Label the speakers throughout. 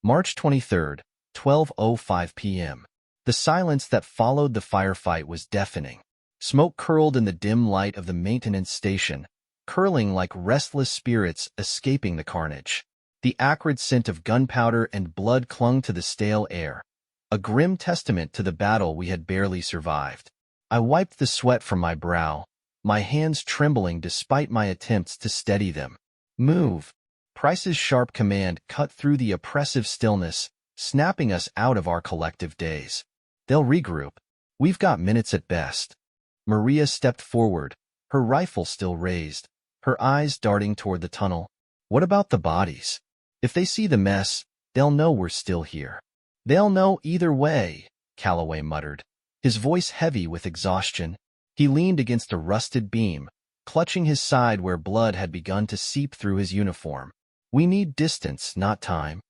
Speaker 1: March 23rd, 12:05 p.m. The silence that followed the firefight was deafening. Smoke curled in the dim light of the maintenance station, curling like restless spirits escaping the carnage. The acrid scent of gunpowder and blood clung to the stale air, a grim testament to the battle we had barely survived. I wiped the sweat from my brow, my hands trembling despite my attempts to steady them. "Move!" Price's sharp command cut through the oppressive stillness, snapping us out of our collective daze. "They'll regroup. We've got minutes at best." Maria stepped forward, her rifle still raised, her eyes darting toward the tunnel. "What about the bodies? If they see the mess, they'll know we're still here." "They'll know either way," Calloway muttered, his voice heavy with exhaustion. He leaned against a rusted beam, clutching his side where blood had begun to seep through his uniform. "We need distance, not time."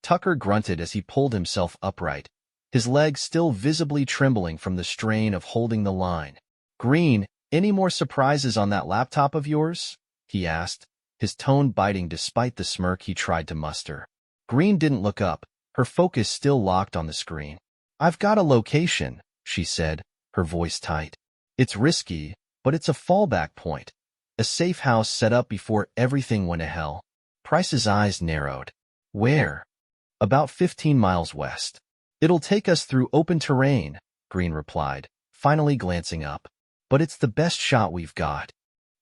Speaker 1: Tucker grunted as he pulled himself upright, his legs still visibly trembling from the strain of holding the line. "Greene, any more surprises on that laptop of yours?" he asked, his tone biting despite the smirk he tried to muster. Greene didn't look up, her focus still locked on the screen. "I've got a location," she said, her voice tight. "It's risky, but it's a fallback point. A safe house set up before everything went to hell." Price's eyes narrowed. "Where?" "About 15 miles west. It'll take us through open terrain," Greene replied, finally glancing up. "But it's the best shot we've got."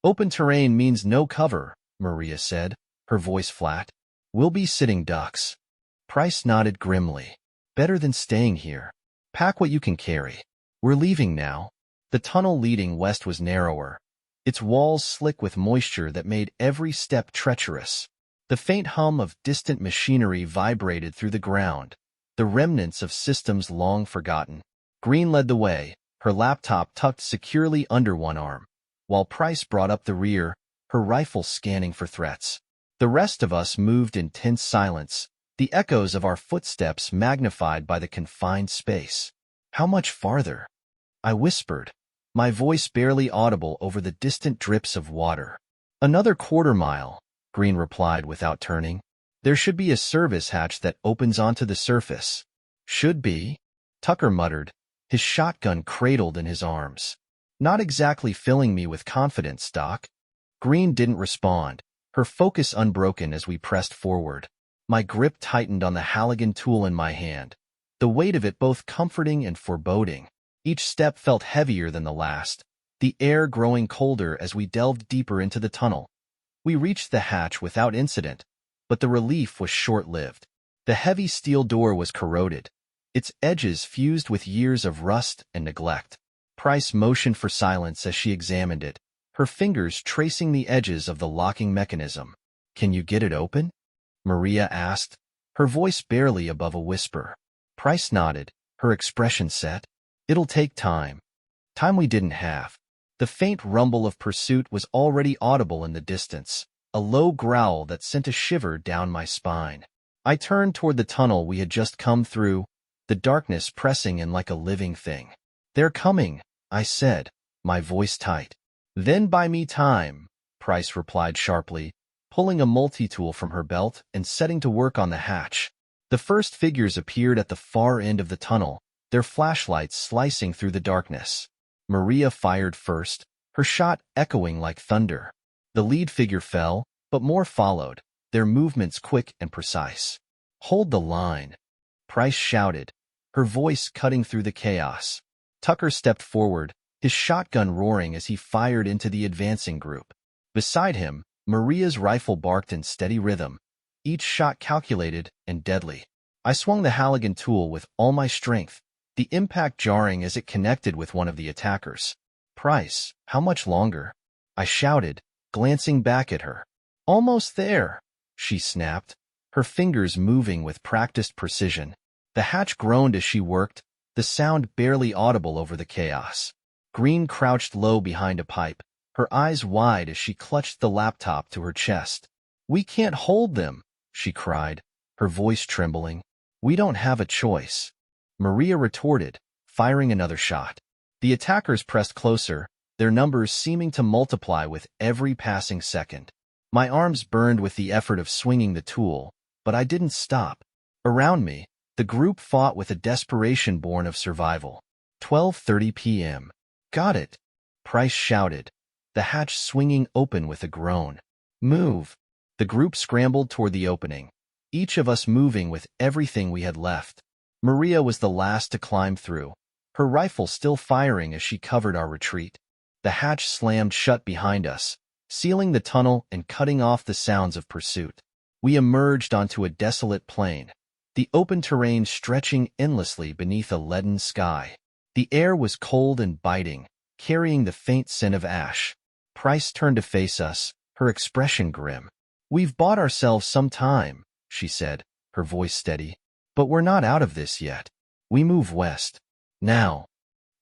Speaker 1: "Open terrain means no cover," Maria said, her voice flat. "We'll be sitting ducks." Price nodded grimly. "Better than staying here. Pack what you can carry. We're leaving now." The tunnel leading west was narrower, its walls slick with moisture that made every step treacherous. The faint hum of distant machinery vibrated through the ground, the remnants of systems long forgotten. Greene led the way, her laptop tucked securely under one arm, while Price brought up the rear, her rifle scanning for threats. The rest of us moved in tense silence, the echoes of our footsteps magnified by the confined space. "How much farther?" I whispered, my voice barely audible over the distant drips of water. "Another quarter-mile," Greene replied without turning. "There should be a service hatch that opens onto the surface." "Should be," Tucker muttered, his shotgun cradled in his arms. "Not exactly filling me with confidence, Doc." Greene didn't respond, her focus unbroken as we pressed forward. My grip tightened on the Halligan tool in my hand, the weight of it both comforting and foreboding. Each step felt heavier than the last, the air growing colder as we delved deeper into the tunnel. We reached the hatch without incident, but the relief was short-lived. The heavy steel door was corroded, its edges fused with years of rust and neglect. Price motioned for silence as she examined it, her fingers tracing the edges of the locking mechanism. "Can you get it open?" Maria asked, her voice barely above a whisper. Price nodded, her expression set. "It'll take time. Time we didn't have." The faint rumble of pursuit was already audible in the distance, a low growl that sent a shiver down my spine. I turned toward the tunnel we had just come through, the darkness pressing in like a living thing. "They're coming," I said, my voice tight. "Then buy me time," Price replied sharply, pulling a multi-tool from her belt and setting to work on the hatch. The first figures appeared at the far end of the tunnel, their flashlights slicing through the darkness. Maria fired first, her shot echoing like thunder. The lead figure fell, but more followed, their movements quick and precise. "Hold the line," Price shouted, her voice cutting through the chaos. Tucker stepped forward, his shotgun roaring as he fired into the advancing group. Beside him, Maria's rifle barked in steady rhythm, each shot calculated and deadly. I swung the Halligan tool with all my strength, the impact jarring as it connected with one of the attackers. "Price, how much longer?" I shouted, glancing back at her. "Almost there," she snapped, her fingers moving with practiced precision. The hatch groaned as she worked, the sound barely audible over the chaos. Greene crouched low behind a pipe, her eyes wide as she clutched the laptop to her chest. "We can't hold them," she cried, her voice trembling. "We don't have a choice." Maria retorted, firing another shot. The attackers pressed closer, their numbers seeming to multiply with every passing second. My arms burned with the effort of swinging the tool, but I didn't stop. Around me, the group fought with a desperation born of survival. 12:30 p.m. Got it, Price shouted, the hatch swinging open with a groan. Move. The group scrambled toward the opening, each of us moving with everything we had left. Maria was the last to climb through, her rifle still firing as she covered our retreat. The hatch slammed shut behind us, sealing the tunnel and cutting off the sounds of pursuit. We emerged onto a desolate plain, the open terrain stretching endlessly beneath a leaden sky. The air was cold and biting, carrying the faint scent of ash. Price turned to face us, her expression grim. "We've bought ourselves some time," she said, her voice steady. "But we're not out of this yet. We move west. Now."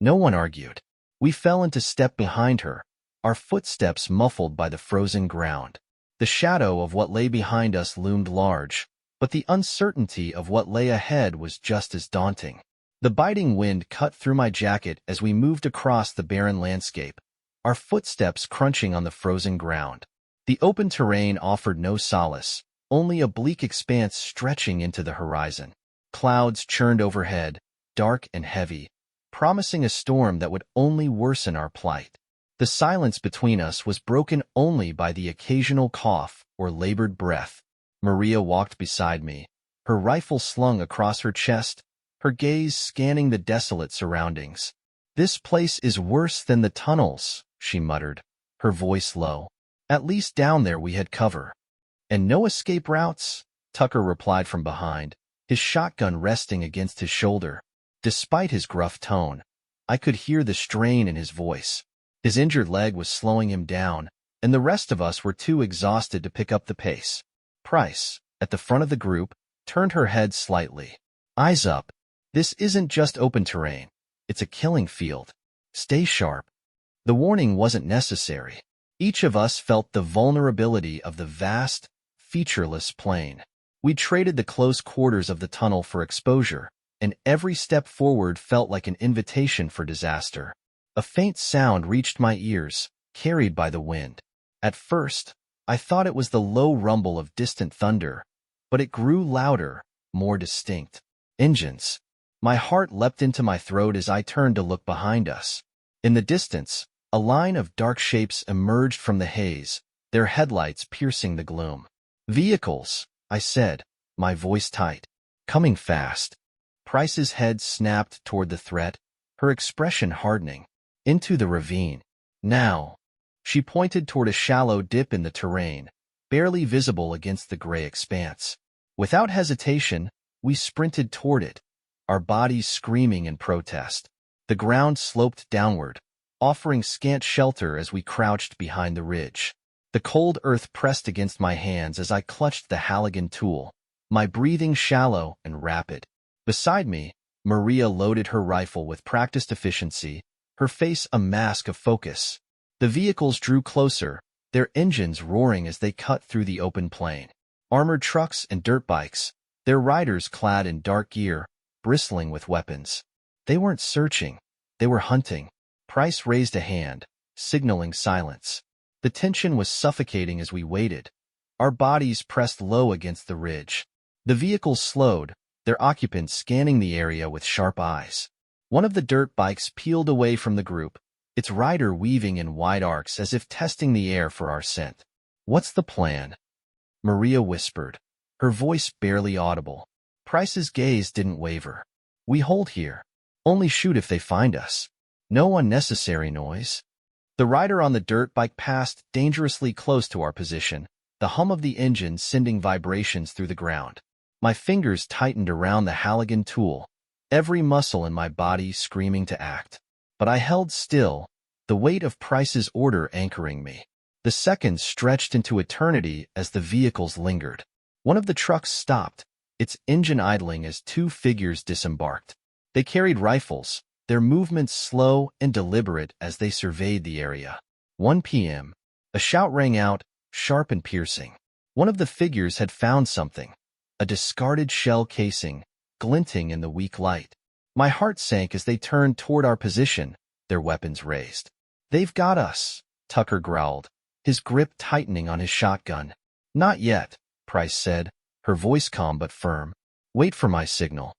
Speaker 1: No one argued. We fell into step behind her, our footsteps muffled by the frozen ground. The shadow of what lay behind us loomed large, but the uncertainty of what lay ahead was just as daunting. The biting wind cut through my jacket as we moved across the barren landscape, our footsteps crunching on the frozen ground. The open terrain offered no solace, only a bleak expanse stretching into the horizon. Clouds churned overhead, dark and heavy, promising a storm that would only worsen our plight. The silence between us was broken only by the occasional cough or labored breath. Maria walked beside me, her rifle slung across her chest, her gaze scanning the desolate surroundings. "This place is worse than the tunnels," she muttered, her voice low. "At least down there we had cover." "And no escape routes?" Tucker replied from behind, his shotgun resting against his shoulder. Despite his gruff tone, I could hear the strain in his voice. His injured leg was slowing him down, and the rest of us were too exhausted to pick up the pace. Price, at the front of the group, turned her head slightly. "Eyes up. This isn't just open terrain. It's a killing field. Stay sharp." The warning wasn't necessary. Each of us felt the vulnerability of the vast, featureless plain. We traded the close quarters of the tunnel for exposure, and every step forward felt like an invitation for disaster. A faint sound reached my ears, carried by the wind. At first, I thought it was the low rumble of distant thunder, but it grew louder, more distinct. Engines. My heart leapt into my throat as I turned to look behind us. In the distance, a line of dark shapes emerged from the haze, their headlights piercing the gloom. "Vehicles," I said, my voice tight. "Coming fast." Price's head snapped toward the threat, her expression hardening. "Into the ravine. Now." She pointed toward a shallow dip in the terrain, barely visible against the gray expanse. Without hesitation, we sprinted toward it, our bodies screaming in protest. The ground sloped downward, offering scant shelter as we crouched behind the ridge. The cold earth pressed against my hands as I clutched the Halligan tool, my breathing shallow and rapid. Beside me, Maria loaded her rifle with practiced efficiency, her face a mask of focus. The vehicles drew closer, their engines roaring as they cut through the open plain. Armored trucks and dirt bikes, their riders clad in dark gear, bristling with weapons. They weren't searching, they were hunting. Price raised a hand, signaling silence. The tension was suffocating as we waited, our bodies pressed low against the ridge. The vehicles slowed, their occupants scanning the area with sharp eyes. One of the dirt bikes peeled away from the group, its rider weaving in wide arcs as if testing the air for our scent. "What's the plan?" Maria whispered, her voice barely audible. Price's gaze didn't waver. "We hold here. Only shoot if they find us. No unnecessary noise." The rider on the dirt bike passed dangerously close to our position, the hum of the engine sending vibrations through the ground. My fingers tightened around the Halligan tool, every muscle in my body screaming to act. But I held still, the weight of Price's order anchoring me. The seconds stretched into eternity as the vehicles lingered. One of the trucks stopped, its engine idling as two figures disembarked. They carried rifles, their movements slow and deliberate as they surveyed the area. 1 p.m. A shout rang out, sharp and piercing. One of the figures had found something, a discarded shell casing, glinting in the weak light. My heart sank as they turned toward our position, their weapons raised. "They've got us," Tucker growled, his grip tightening on his shotgun. "Not yet," Price said, her voice calm but firm. Wait for my signal.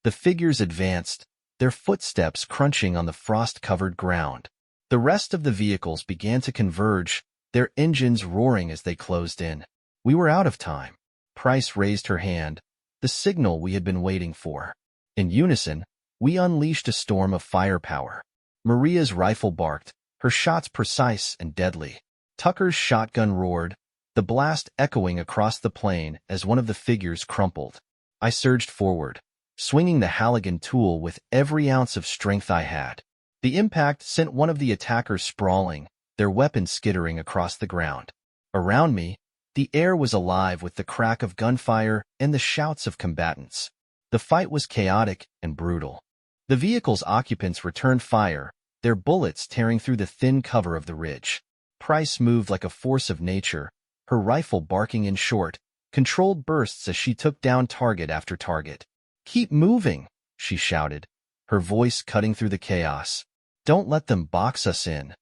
Speaker 1: The figures advanced, their footsteps crunching on the frost-covered ground. The rest of the vehicles began to converge, their engines roaring as they closed in. We were out of time. Price raised her hand, the signal we had been waiting for. In unison, we unleashed a storm of firepower. Maria's rifle barked, her shots precise and deadly. Tucker's shotgun roared, the blast echoing across the plain as one of the figures crumpled. I surged forward, swinging the Halligan tool with every ounce of strength I had. The impact sent one of the attackers sprawling, their weapons skittering across the ground. Around me, the air was alive with the crack of gunfire and the shouts of combatants. The fight was chaotic and brutal. The vehicle's occupants returned fire, their bullets tearing through the thin cover of the ridge. Price moved like a force of nature, her rifle barking in short, controlled bursts as she took down target after target. "Keep moving," she shouted, her voice cutting through the chaos. "Don't let them box us in."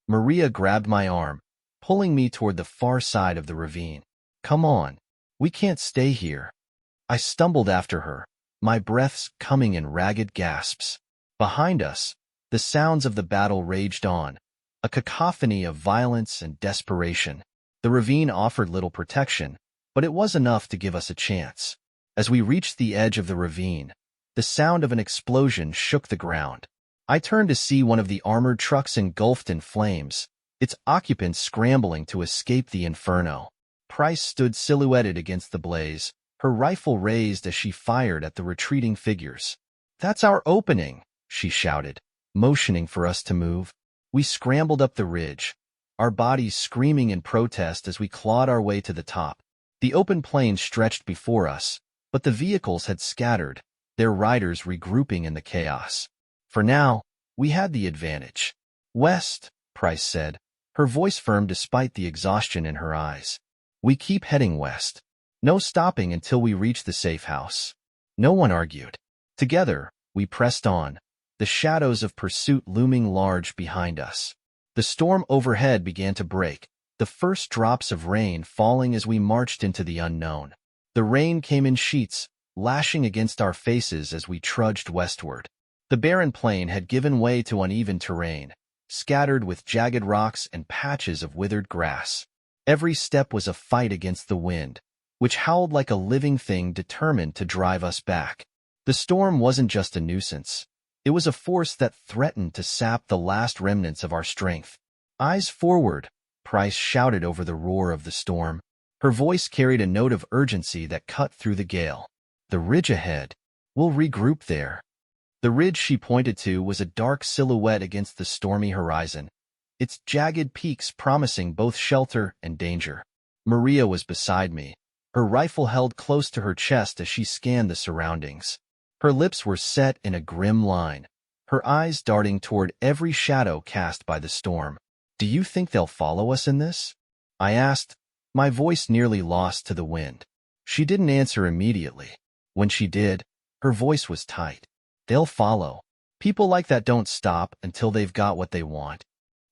Speaker 1: Maria grabbed my arm, pulling me toward the far side of the ravine. "Come on. We can't stay here." I stumbled after her, my breaths coming in ragged gasps. Behind us, the sounds of the battle raged on, a cacophony of violence and desperation. The ravine offered little protection, but it was enough to give us a chance. As we reached the edge of the ravine, the sound of an explosion shook the ground. I turned to see one of the armored trucks engulfed in flames, its occupants scrambling to escape the inferno. Price stood silhouetted against the blaze, her rifle raised as she fired at the retreating figures. "That's our opening," she shouted, motioning for us to move. We scrambled up the ridge, our bodies screaming in protest as we clawed our way to the top. The open plain stretched before us, but the vehicles had scattered, their riders regrouping in the chaos. For now, we had the advantage. "West," Price said, her voice firm despite the exhaustion in her eyes. "We keep heading west. No stopping until we reach the safe house." No one argued. Together, we pressed on, the shadows of pursuit looming large behind us. The storm overhead began to break, the first drops of rain falling as we marched into the unknown. The rain came in sheets, lashing against our faces as we trudged westward. The barren plain had given way to uneven terrain, scattered with jagged rocks and patches of withered grass. Every step was a fight against the wind, which howled like a living thing determined to drive us back. The storm wasn't just a nuisance. It was a force that threatened to sap the last remnants of our strength. "Eyes forward," Price shouted over the roar of the storm. Her voice carried a note of urgency that cut through the gale. "The ridge ahead. We'll regroup there." The ridge she pointed to was a dark silhouette against the stormy horizon, its jagged peaks promising both shelter and danger. Maria was beside me, her rifle held close to her chest as she scanned the surroundings. Her lips were set in a grim line, her eyes darting toward every shadow cast by the storm. "Do you think they'll follow us in this?" I asked, my voice nearly lost to the wind. She didn't answer immediately. When she did, her voice was tight. "They'll follow. People like that don't stop until they've got what they want."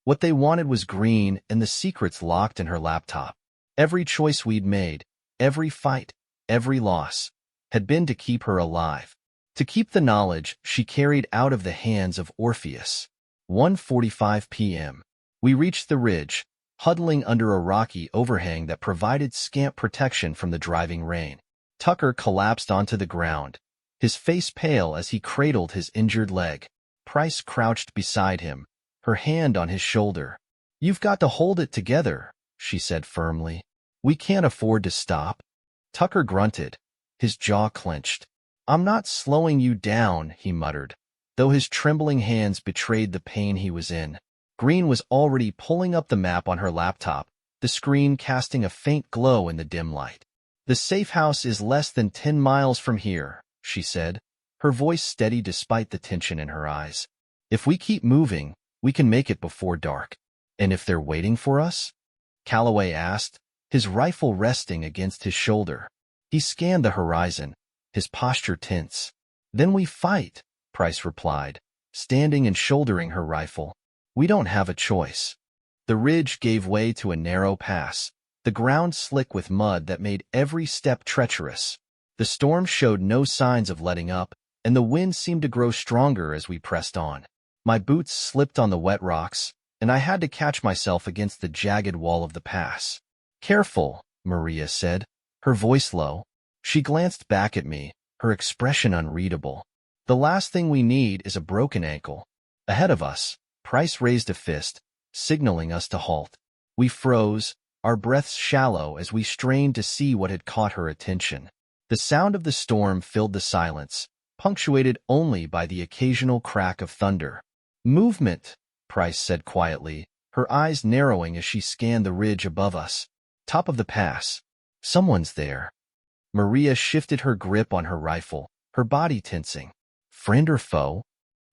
Speaker 1: What they wanted was Greene and the secrets locked in her laptop. Every choice we'd made, every fight, every loss, had been to keep her alive, to keep the knowledge she carried out of the hands of Orpheus. 1:45 p.m. We reached the ridge, huddling under a rocky overhang that provided scant protection from the driving rain. Tucker collapsed onto the ground, his face pale as he cradled his injured leg. Price crouched beside him, her hand on his shoulder. "You've got to hold it together," she said firmly. "We can't afford to stop." Tucker grunted, his jaw clenched. "I'm not slowing you down," he muttered, though his trembling hands betrayed the pain he was in. Greene was already pulling up the map on her laptop, the screen casting a faint glow in the dim light. "The safe house is less than 10 miles from here," she said, her voice steady despite the tension in her eyes. "If we keep moving, we can make it before dark." "And if they're waiting for us?" Calloway asked, his rifle resting against his shoulder. He scanned the horizon, his posture tense. "Then we fight," Price replied, standing and shouldering her rifle. "We don't have a choice." The ridge gave way to a narrow pass, the ground slick with mud that made every step treacherous. The storm showed no signs of letting up, and the wind seemed to grow stronger as we pressed on. My boots slipped on the wet rocks, and I had to catch myself against the jagged wall of the pass. "Careful," Maria said, her voice low. She glanced back at me, her expression unreadable. "The last thing we need is a broken ankle." Ahead of us, Price raised a fist, signaling us to halt. We froze, our breaths shallow as we strained to see what had caught her attention. The sound of the storm filled the silence, punctuated only by the occasional crack of thunder. "Movement," Price said quietly, her eyes narrowing as she scanned the ridge above us. "Top of the pass. Someone's there." Maria shifted her grip on her rifle, her body tensing. "Friend or foe?"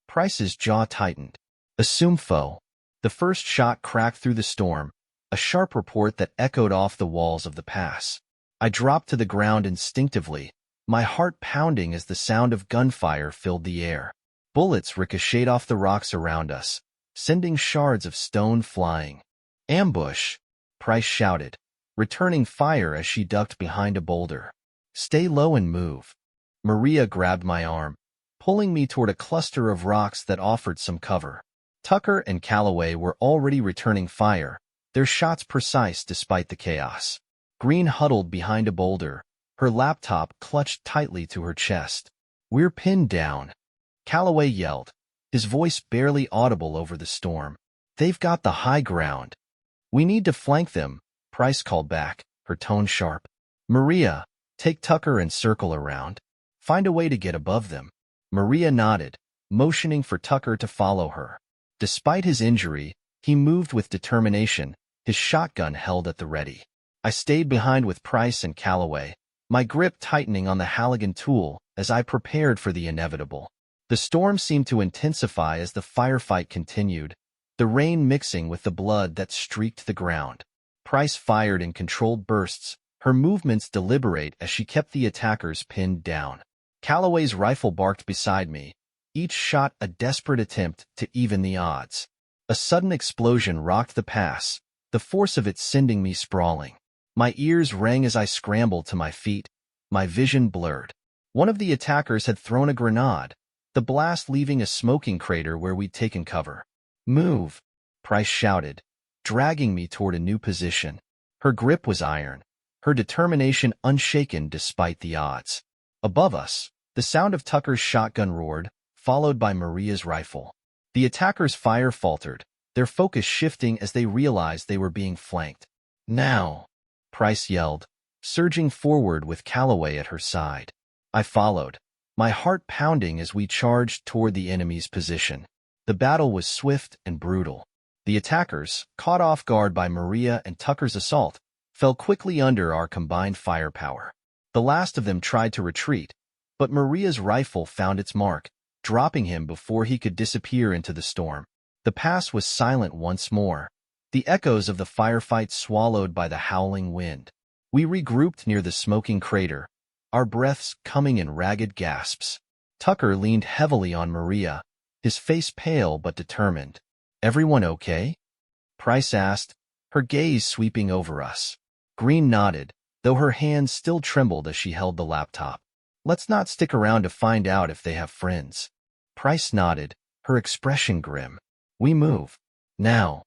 Speaker 1: Price's jaw tightened. "Assume foe." The first shot cracked through the storm, a sharp report that echoed off the walls of the pass. I dropped to the ground instinctively, my heart pounding as the sound of gunfire filled the air. Bullets ricocheted off the rocks around us, sending shards of stone flying. "Ambush!" Price shouted, returning fire as she ducked behind a boulder. "Stay low and move." Maria grabbed my arm, pulling me toward a cluster of rocks that offered some cover. Tucker and Calloway were already returning fire, their shots precise despite the chaos. Greene huddled behind a boulder, her laptop clutched tightly to her chest. "We're pinned down," Calloway yelled, his voice barely audible over the storm. "They've got the high ground." "We need to flank them," Price called back, her tone sharp. "Maria, take Tucker and circle around. Find a way to get above them." Maria nodded, motioning for Tucker to follow her. Despite his injury, he moved with determination, his shotgun held at the ready. I stayed behind with Price and Calloway, my grip tightening on the Halligan tool as I prepared for the inevitable. The storm seemed to intensify as the firefight continued, the rain mixing with the blood that streaked the ground. Price fired in controlled bursts, her movements deliberate as she kept the attackers pinned down. Calloway's rifle barked beside me, each shot a desperate attempt to even the odds. A sudden explosion rocked the pass, the force of it sending me sprawling. My ears rang as I scrambled to my feet, my vision blurred. One of the attackers had thrown a grenade, the blast leaving a smoking crater where we'd taken cover. "Move," Price shouted, dragging me toward a new position. Her grip was iron, her determination unshaken despite the odds. Above us, the sound of Tucker's shotgun roared, followed by Maria's rifle. The attackers' fire faltered, their focus shifting as they realized they were being flanked. "Now!" Price yelled, surging forward with Calloway at her side. I followed, my heart pounding as we charged toward the enemy's position. The battle was swift and brutal. The attackers, caught off guard by Maria and Tucker's assault, fell quickly under our combined firepower. The last of them tried to retreat, but Maria's rifle found its mark, dropping him before he could disappear into the storm. The pass was silent once more, the echoes of the firefight swallowed by the howling wind. We regrouped near the smoking crater, our breaths coming in ragged gasps. Tucker leaned heavily on Maria, his face pale but determined. "Everyone okay?" Price asked, her gaze sweeping over us. Greene nodded, though her hands still trembled as she held the laptop. "Let's not stick around to find out if they have friends." Price nodded, her expression grim. "We move. Now."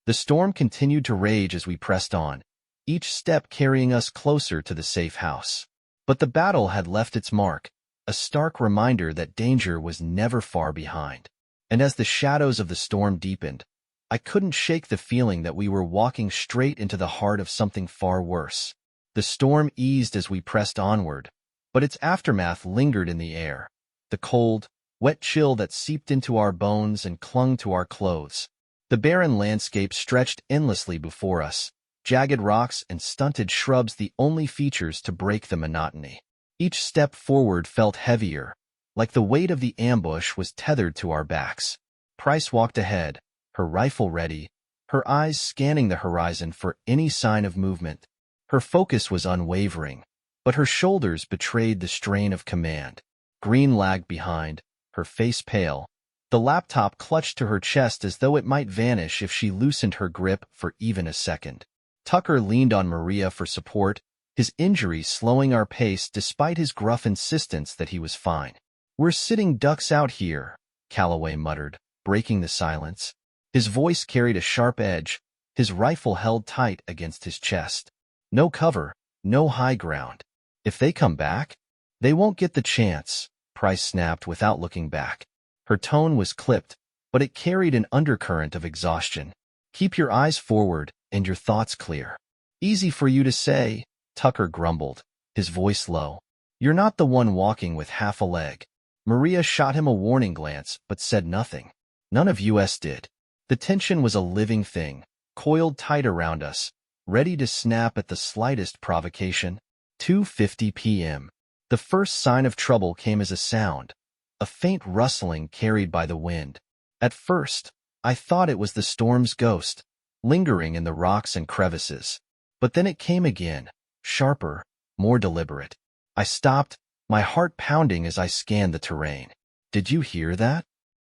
Speaker 1: The storm continued to rage as we pressed on, each step carrying us closer to the safe house. But the battle had left its mark, a stark reminder that danger was never far behind. And as the shadows of the storm deepened, I couldn't shake the feeling that we were walking straight into the heart of something far worse. The storm eased as we pressed onward, but its aftermath lingered in the air, the cold, wet chill that seeped into our bones and clung to our clothes. The barren landscape stretched endlessly before us, jagged rocks and stunted shrubs the only features to break the monotony. Each step forward felt heavier, like the weight of the ambush was tethered to our backs. Price walked ahead, her rifle ready, her eyes scanning the horizon for any sign of movement. Her focus was unwavering, but her shoulders betrayed the strain of command. Greene lagged behind, her face pale, the laptop clutched to her chest as though it might vanish if she loosened her grip for even a second. Tucker leaned on Maria for support, his injury slowing our pace despite his gruff insistence that he was fine. "We're sitting ducks out here," Calloway muttered, breaking the silence. His voice carried a sharp edge, his rifle held tight against his chest. "No cover, no high ground. If they come back, they won't get the chance," Price snapped without looking back. Her tone was clipped, but it carried an undercurrent of exhaustion. "Keep your eyes forward and your thoughts clear." "Easy for you to say," Tucker grumbled, his voice low. "You're not the one walking with half a leg." Maria shot him a warning glance, but said nothing. None of us did. The tension was a living thing, coiled tight around us, ready to snap at the slightest provocation. 2:50 p.m. The first sign of trouble came as a sound, a faint rustling carried by the wind. At first, I thought it was the storm's ghost, lingering in the rocks and crevices. But then it came again, sharper, more deliberate. I stopped, my heart pounding as I scanned the terrain. "Did you hear that?"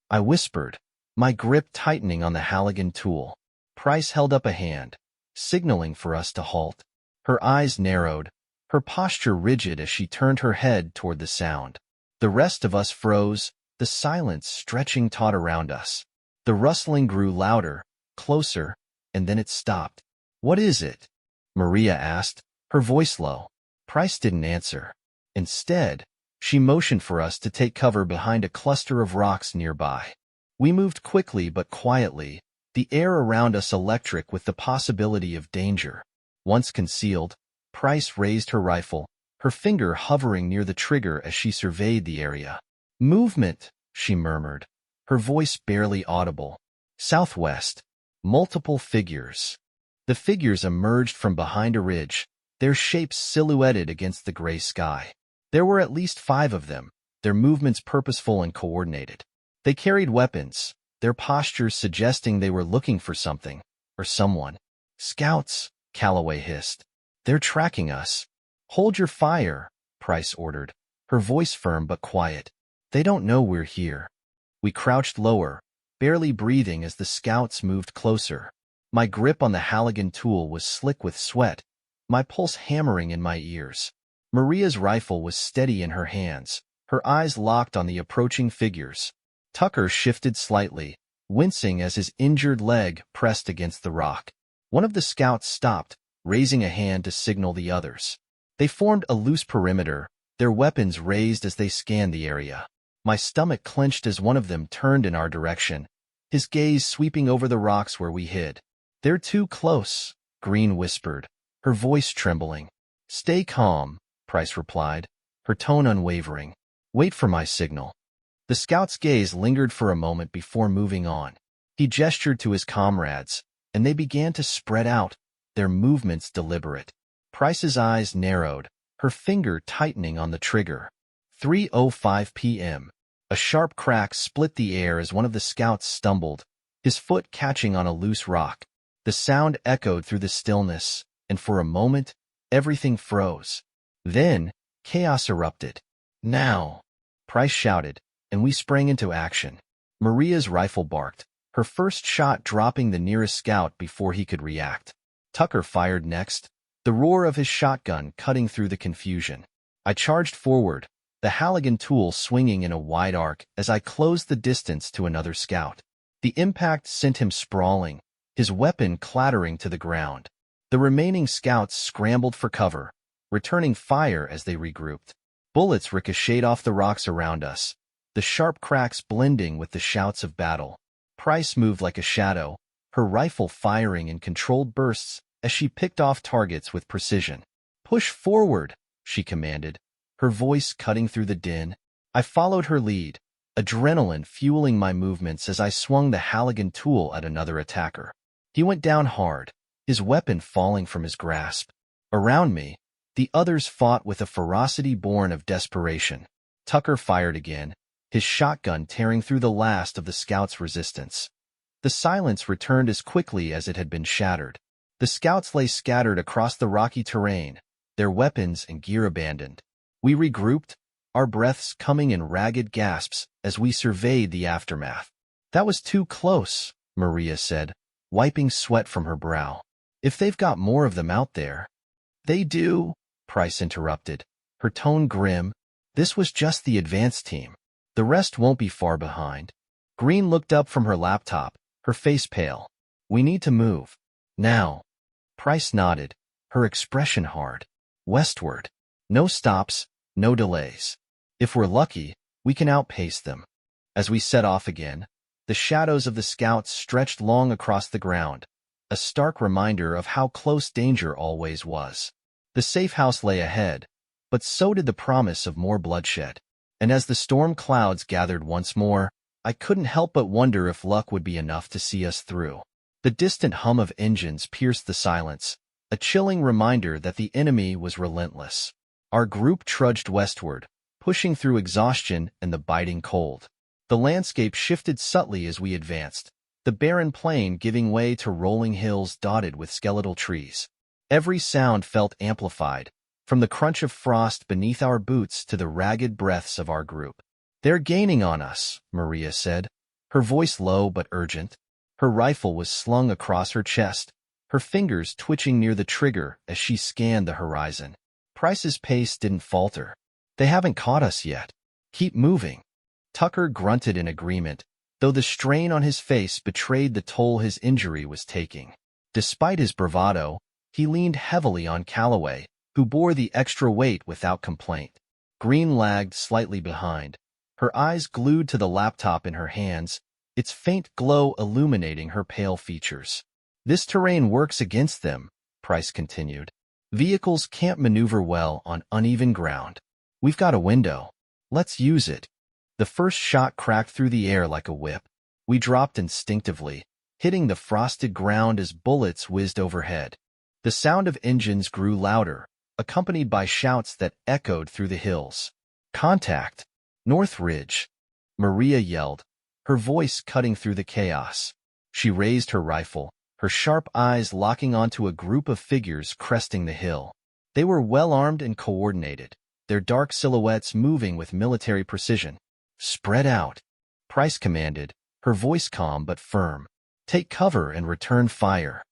Speaker 1: I whispered, my grip tightening on the Halligan tool. Price held up a hand, signaling for us to halt. Her eyes narrowed, her posture rigid as she turned her head toward the sound. The rest of us froze, the silence stretching taut around us. The rustling grew louder, closer, and then it stopped. "What is it?" Maria asked, her voice low. Price didn't answer. Instead, she motioned for us to take cover behind a cluster of rocks nearby. We moved quickly but quietly, the air around us electric with the possibility of danger. Once concealed, Price raised her rifle, her finger hovering near the trigger as she surveyed the area. "Movement," she murmured, her voice barely audible. "Southwest. Multiple figures." The figures emerged from behind a ridge, their shapes silhouetted against the gray sky. There were at least 5 of them, their movements purposeful and coordinated. They carried weapons, their postures suggesting they were looking for something, or someone. "Scouts," Calloway hissed. "They're tracking us." "Hold your fire," Price ordered, her voice firm but quiet. "They don't know we're here." We crouched lower, barely breathing as the scouts moved closer. My grip on the Halligan tool was slick with sweat, my pulse hammering in my ears. Maria's rifle was steady in her hands, her eyes locked on the approaching figures. Tucker shifted slightly, wincing as his injured leg pressed against the rock. One of the scouts stopped, raising a hand to signal the others. They formed a loose perimeter, their weapons raised as they scanned the area. My stomach clenched as one of them turned in our direction, his gaze sweeping over the rocks where we hid. "They're too close," Greene whispered, her voice trembling. "Stay calm," Price replied, her tone unwavering. "Wait for my signal." The scout's gaze lingered for a moment before moving on. He gestured to his comrades, and they began to spread out, their movements deliberate. Price's eyes narrowed, her finger tightening on the trigger. 3:05 p.m. A sharp crack split the air as one of the scouts stumbled, his foot catching on a loose rock. The sound echoed through the stillness, and for a moment, everything froze. Then, chaos erupted. "Now!" Price shouted, and we sprang into action. Maria's rifle barked, her first shot dropping the nearest scout before he could react. Tucker fired next, the roar of his shotgun cutting through the confusion. I charged forward, the Halligan tool swinging in a wide arc as I closed the distance to another scout. The impact sent him sprawling, his weapon clattering to the ground. The remaining scouts scrambled for cover, returning fire as they regrouped. Bullets ricocheted off the rocks around us, the sharp cracks blending with the shouts of battle. Price moved like a shadow, her rifle firing in controlled bursts as she picked off targets with precision. "Push forward," she commanded, her voice cutting through the din. I followed her lead, adrenaline fueling my movements as I swung the Halligan tool at another attacker. He went down hard, his weapon falling from his grasp. Around me, the others fought with a ferocity born of desperation. Tucker fired again, his shotgun tearing through the last of the scouts' resistance. The silence returned as quickly as it had been shattered. The scouts lay scattered across the rocky terrain, their weapons and gear abandoned. We regrouped, our breaths coming in ragged gasps as we surveyed the aftermath. "That was too close," Maria said, wiping sweat from her brow. "If they've got more of them out there." "They do," Price interrupted, her tone grim. This was just the advanced team. The rest won't be far behind. Greene looked up from her laptop, her face pale. We need to move. Now. Price nodded, her expression hard. Westward. No stops, no delays. If we're lucky, we can outpace them. As we set off again, the shadows of the scouts stretched long across the ground, a stark reminder of how close danger always was. The safe house lay ahead, but so did the promise of more bloodshed. And as the storm clouds gathered once more, I couldn't help but wonder if luck would be enough to see us through. The distant hum of engines pierced the silence, a chilling reminder that the enemy was relentless. Our group trudged westward, pushing through exhaustion and the biting cold. The landscape shifted subtly as we advanced, the barren plain giving way to rolling hills dotted with skeletal trees. Every sound felt amplified, from the crunch of frost beneath our boots to the ragged breaths of our group. They're gaining on us, Maria said, her voice low but urgent. Her rifle was slung across her chest, her fingers twitching near the trigger as she scanned the horizon. Price's pace didn't falter. They haven't caught us yet. Keep moving. Tucker grunted in agreement, though the strain on his face betrayed the toll his injury was taking. Despite his bravado, he leaned heavily on Calloway, who bore the extra weight without complaint. Greene lagged slightly behind, her eyes glued to the laptop in her hands, its faint glow illuminating her pale features. This terrain works against them, Price continued. Vehicles can't maneuver well on uneven ground. We've got a window. Let's use it. The first shot cracked through the air like a whip. We dropped instinctively, hitting the frosted ground as bullets whizzed overhead. The sound of engines grew louder, accompanied by shouts that echoed through the hills. Contact! North Ridge! Maria yelled, her voice cutting through the chaos. She raised her rifle, her sharp eyes locking onto a group of figures cresting the hill. They were well-armed and coordinated, their dark silhouettes moving with military precision. Spread out, Price commanded, her voice calm but firm. Take cover and return fire.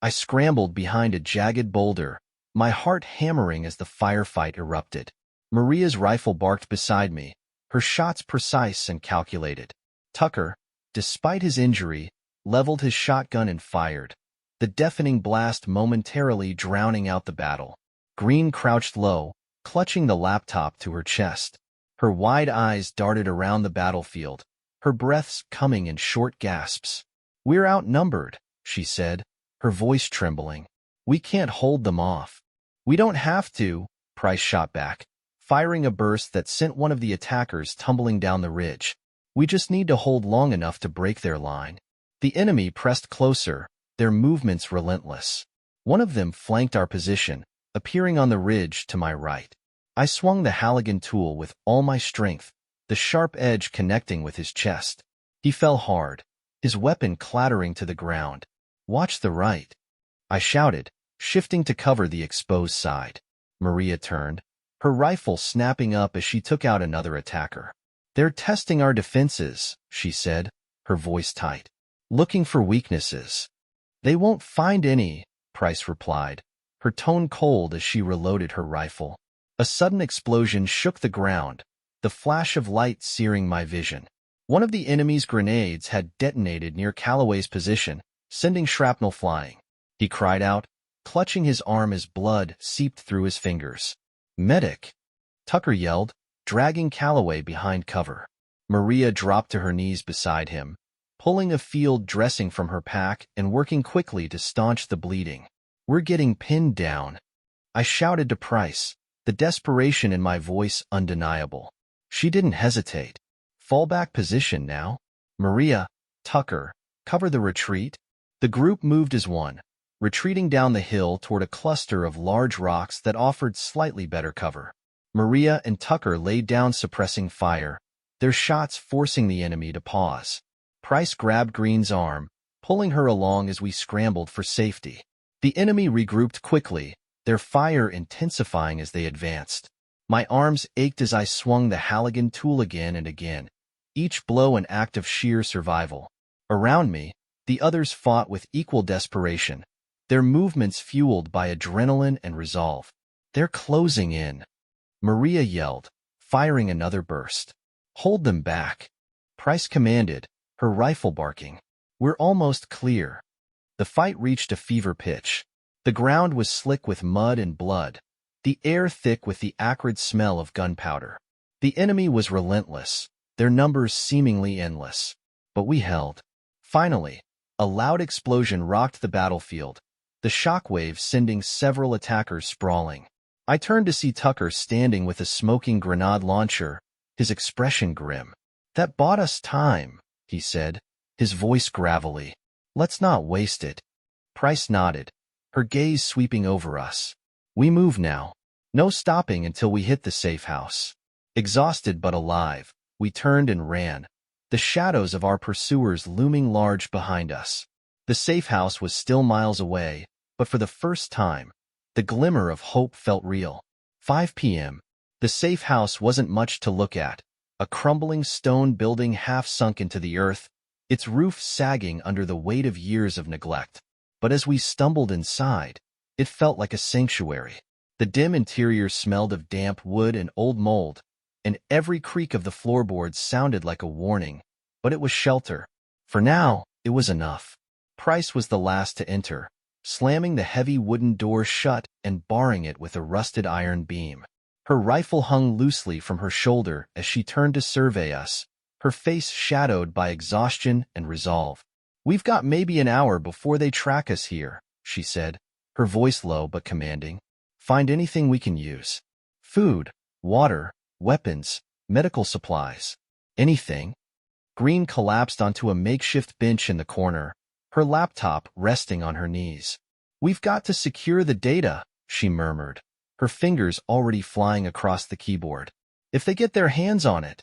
Speaker 1: I scrambled behind a jagged boulder, my heart hammering as the firefight erupted. Maria's rifle barked beside me, her shots precise and calculated. Tucker, despite his injury, leveled his shotgun and fired, the deafening blast momentarily drowning out the battle. Greene crouched low, clutching the laptop to her chest. Her wide eyes darted around the battlefield, her breaths coming in short gasps. We're outnumbered, she said, her voice trembling. We can't hold them off. We don't have to, Price shot back, firing a burst that sent one of the attackers tumbling down the ridge. We just need to hold long enough to break their line. The enemy pressed closer, their movements relentless. One of them flanked our position, appearing on the ridge to my right. I swung the Halligan tool with all my strength, the sharp edge connecting with his chest. He fell hard, his weapon clattering to the ground. Watch the right, I shouted, shifting to cover the exposed side. Maria turned, her rifle snapping up as she took out another attacker. They're testing our defenses, she said, her voice tight. Looking for weaknesses. They won't find any, Price replied, her tone cold as she reloaded her rifle. A sudden explosion shook the ground, the flash of light searing my vision. One of the enemy's grenades had detonated near Calloway's position, sending shrapnel flying. He cried out, clutching his arm as blood seeped through his fingers. Medic! Tucker yelled, dragging Calloway behind cover. Maria dropped to her knees beside him, pulling a field dressing from her pack and working quickly to staunch the bleeding. We're getting pinned down. I shouted to Price, the desperation in my voice undeniable. She didn't hesitate. Fallback position now. Maria, Tucker, cover the retreat. The group moved as one, retreating down the hill toward a cluster of large rocks that offered slightly better cover. Maria and Tucker laid down suppressing fire, their shots forcing the enemy to pause. Price grabbed Greene's arm, pulling her along as we scrambled for safety. The enemy regrouped quickly, their fire intensifying as they advanced. My arms ached as I swung the Halligan tool again and again, each blow an act of sheer survival. Around me, the others fought with equal desperation, their movements fueled by adrenaline and resolve. They're closing in, Maria yelled, firing another burst. Hold them back, Price commanded, her rifle barking. We're almost clear. The fight reached a fever pitch. The ground was slick with mud and blood, the air thick with the acrid smell of gunpowder. The enemy was relentless, their numbers seemingly endless. But we held. Finally, a loud explosion rocked the battlefield, the shockwave sending several attackers sprawling. I turned to see Tucker standing with a smoking grenade launcher, his expression grim. That bought us time, he said, his voice gravelly. Let's not waste it. Price nodded, her gaze sweeping over us. We move now. No stopping until we hit the safe house. Exhausted but alive, we turned and ran, the shadows of our pursuers looming large behind us. The safe house was still miles away, but for the first time, the glimmer of hope felt real. 5 p.m. The safe house wasn't much to look at, a crumbling stone building half sunk into the earth, its roof sagging under the weight of years of neglect. But as we stumbled inside, it felt like a sanctuary. The dim interior smelled of damp wood and old mold, and every creak of the floorboards sounded like a warning, but it was shelter. For now, it was enough. Price was the last to enter, slamming the heavy wooden door shut and barring it with a rusted iron beam. Her rifle hung loosely from her shoulder as she turned to survey us, her face shadowed by exhaustion and resolve. We've got maybe an hour before they track us here, she said, her voice low but commanding. Find anything we can use. Food, water, weapons, medical supplies. Anything. Greene collapsed onto a makeshift bench in the corner, her laptop resting on her knees. We've got to secure the data, she murmured, her fingers already flying across the keyboard. If they get their hands on it.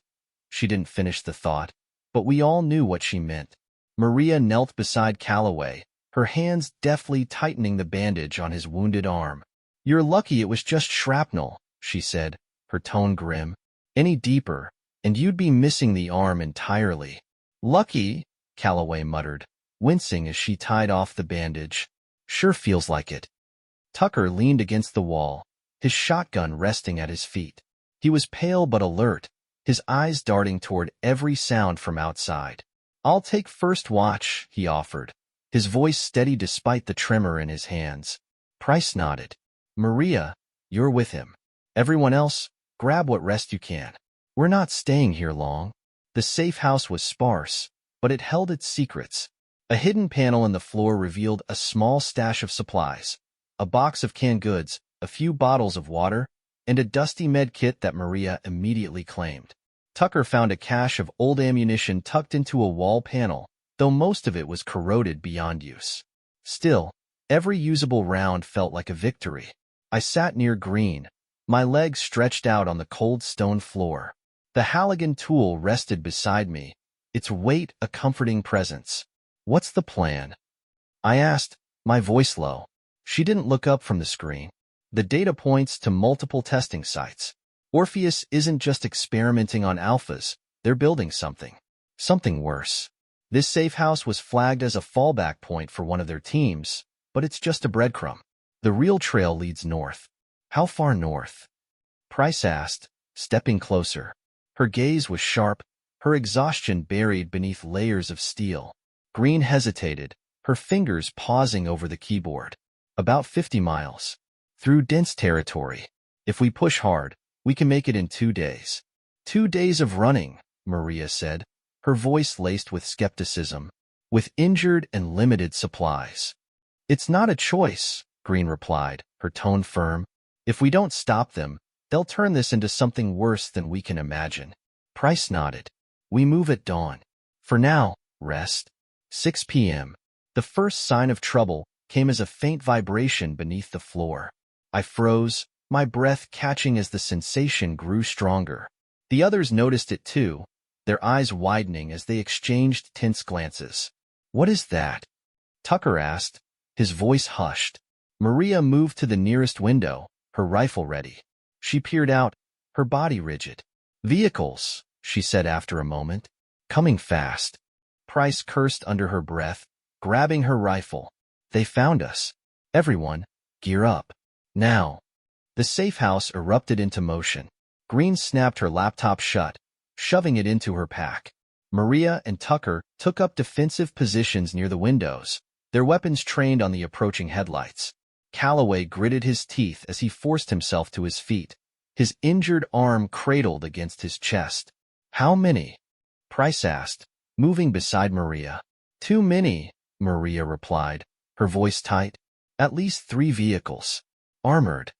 Speaker 1: She didn't finish the thought, but we all knew what she meant. Maria knelt beside Calloway, her hands deftly tightening the bandage on his wounded arm. You're lucky it was just shrapnel, she said, her tone grim. Any deeper, and you'd be missing the arm entirely. Lucky, Calloway muttered, wincing as she tied off the bandage. Sure feels like it. Tucker leaned against the wall, his shotgun resting at his feet. He was pale but alert, his eyes darting toward every sound from outside. I'll take first watch, he offered, his voice steady despite the tremor in his hands. Price nodded. Maria, you're with him. Everyone else, grab what rest you can. We're not staying here long. The safe house was sparse, but it held its secrets. A hidden panel in the floor revealed a small stash of supplies, a box of canned goods, a few bottles of water, and a dusty med kit that Maria immediately claimed. Tucker found a cache of old ammunition tucked into a wall panel, though most of it was corroded beyond use. Still, every usable round felt like a victory. I sat near Greene, my legs stretched out on the cold stone floor. The Halligan tool rested beside me, its weight a comforting presence. What's the plan? I asked, my voice low. She didn't look up from the screen. The data points to multiple testing sites. Orpheus isn't just experimenting on alphas, they're building something. Something worse. This safe house was flagged as a fallback point for one of their teams, but it's just a breadcrumb. The real trail leads north. How far north? Price asked, stepping closer. Her gaze was sharp, her exhaustion buried beneath layers of steel. Greene hesitated, her fingers pausing over the keyboard. About 50 miles. Through dense territory. If we push hard, we can make it in 2 days. 2 days of running, Maria said, her voice laced with skepticism. With injured and limited supplies. It's not a choice, Greene replied, her tone firm. If we don't stop them, they'll turn this into something worse than we can imagine. Price nodded. We move at dawn. For now, rest. 6 p.m. The first sign of trouble came as a faint vibration beneath the floor. I froze, my breath catching as the sensation grew stronger. The others noticed it too, their eyes widening as they exchanged tense glances. What is that? Tucker asked, his voice hushed. Maria moved to the nearest window, her rifle ready. She peered out, her body rigid. Vehicles, she said after a moment. Coming fast. Price cursed under her breath, grabbing her rifle. They found us. Everyone, gear up. Now. The safe house erupted into motion. Greene snapped her laptop shut, shoving it into her pack. Maria and Tucker took up defensive positions near the windows, their weapons trained on the approaching headlights. Calloway gritted his teeth as he forced himself to his feet, his injured arm cradled against his chest. "How many?" Price asked, moving beside Maria. "Too many," Maria replied, her voice tight. "At least 3 vehicles. Armored."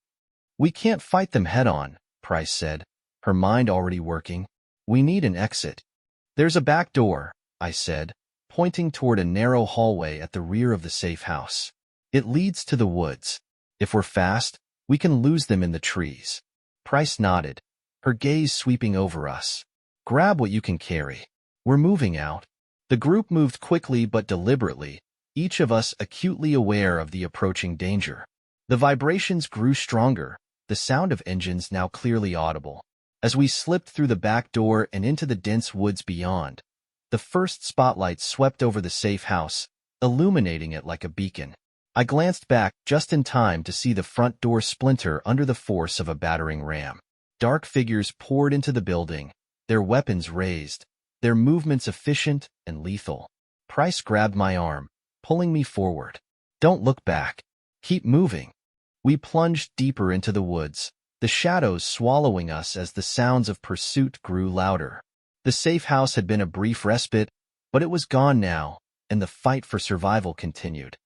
Speaker 1: "We can't fight them head-on," Price said, her mind already working. "We need an exit." "There's a back door," I said, pointing toward a narrow hallway at the rear of the safe house. "It leads to the woods. If we're fast, we can lose them in the trees." Price nodded, her gaze sweeping over us. "Grab what you can carry. We're moving out." The group moved quickly but deliberately, each of us acutely aware of the approaching danger. The vibrations grew stronger, the sound of engines now clearly audible. As we slipped through the back door and into the dense woods beyond, the first spotlight swept over the safe house, illuminating it like a beacon. I glanced back just in time to see the front door splinter under the force of a battering ram. Dark figures poured into the building, their weapons raised, their movements efficient and lethal. Price grabbed my arm, pulling me forward. "Don't look back. Keep moving." We plunged deeper into the woods, the shadows swallowing us as the sounds of pursuit grew louder. The safe house had been a brief respite, but it was gone now, and the fight for survival continued.